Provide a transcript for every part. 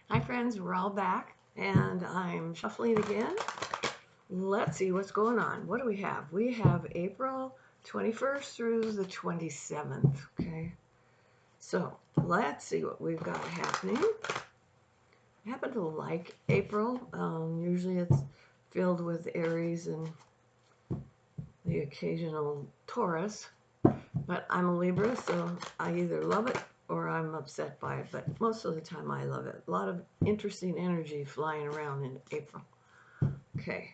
Hi friends, we're all back and I'm shuffling again. Let's see what's going on. What do we have? We have April 21st through the 27th. Okay, so let's see what we've got happening. I happen to like April. Usually it's filled with Aries and the occasional Taurus, but I'm a Libra, so I either love it or I'm upset by it, but most of the time I love it. A lot of interesting energy flying around in April. Okay.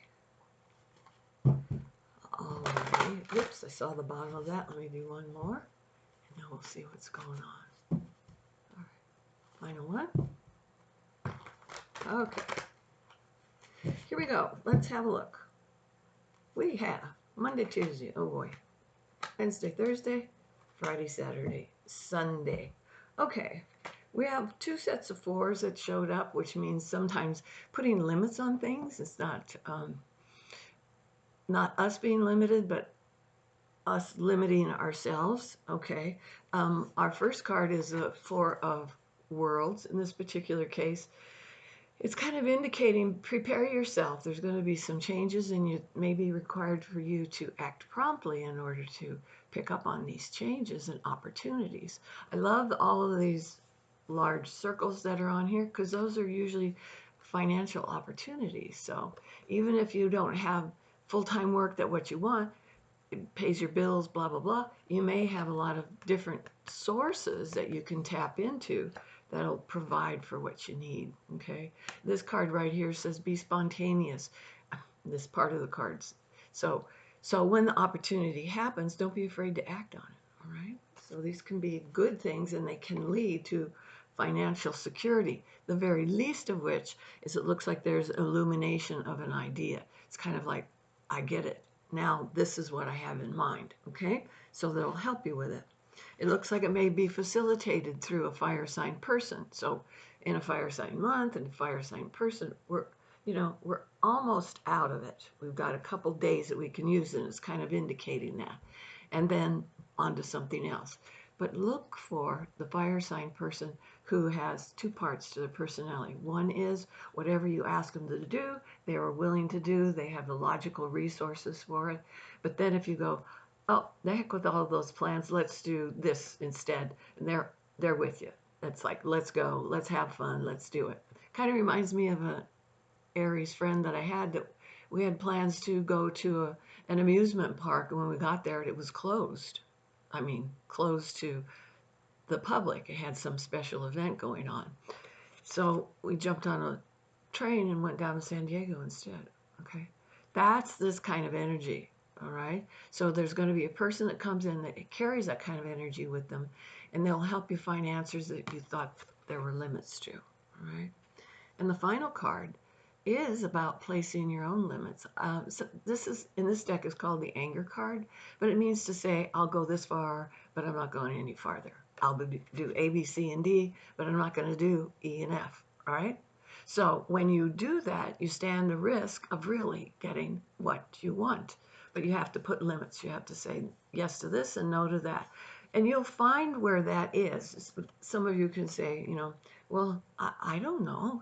Alrighty. Oops, I saw the bottom of that. Let me do one more, and then we'll see what's going on. Alright, final one. Okay. Here we go. Let's have a look. We have Monday, Tuesday, oh boy, Wednesday, Thursday, Friday, Saturday, Sunday. Okay, we have two sets of fours that showed up, which means sometimes putting limits on things. It's not us being limited, but us limiting ourselves. Okay, our first card is the Four of Worlds. In this particular case, it's kind of indicating prepare yourself. There's going to be some changes, and it may be required for you to act promptly in order to pick up on these changes and opportunities. I love all of these large circles that are on here because those are usually financial opportunities. So even if you don't have full-time work that what you want, it pays your bills, blah, blah, blah, you may have a lot of different sources that you can tap into that'll provide for what you need, okay? This card right here says be spontaneous, this part of the cards. So when the opportunity happens, don't be afraid to act on it, all right? So these can be good things and they can lead to financial security, the very least of which is it looks like there's illumination of an idea. It's kind of like, I get it. Now this is what I have in mind, okay? So that'll help you with it. It looks like it may be facilitated through a fire sign person. So in a fire sign month and a fire sign person, we're almost out of it. We've got a couple days that we can use, and it's kind of indicating that. And then on to something else. But look for the fire sign person who has two parts to their personality. One is whatever you ask them to do, they are willing to do. They have the logical resources for it. But then if you go, oh, the heck with all those plans, let's do this instead, and they're with you. It's like, let's go, let's have fun, let's do it. Kind of reminds me of an Aries friend that I had that we had plans to go to an amusement park, and when we got there, it was closed. I mean, closed to the public. It had some special event going on. So we jumped on a train and went down to San Diego instead. Okay. That's this kind of energy. All right. So there's going to be a person that comes in that carries that kind of energy with them, and they'll help you find answers that you thought there were limits to. All right. And the final card is about placing your own limits. So this is in this deck is called the anger card, but it means to say I'll go this far, but I'm not going any farther. I'll do A, B, C, and D, but I'm not going to do E and F. All right. So when you do that, you stand the risk of really getting what you want, but you have to put limits. You have to say yes to this and no to that. And you'll find where that is. Some of you can say, well, I don't know,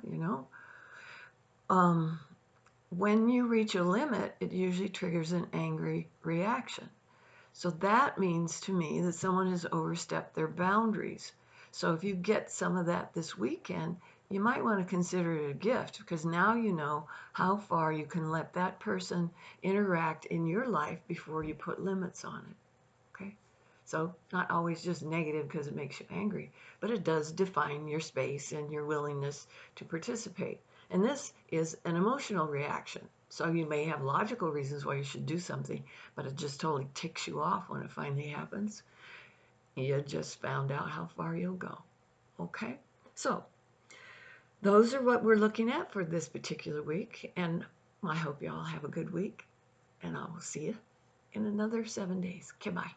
when you reach a limit, it usually triggers an angry reaction. So that means to me that someone has overstepped their boundaries. So if you get some of that this weekend, you might want to consider it a gift because now you know how far you can let that person interact in your life before you put limits on it. Okay? So not always just negative because it makes you angry, but it does define your space and your willingness to participate. And this is an emotional reaction. So you may have logical reasons why you should do something, but it just totally ticks you off when it finally happens. You just found out how far you'll go. Okay? So those are what we're looking at for this particular week. And I hope you all have a good week. And I will see you in another 7 days. Okay, bye.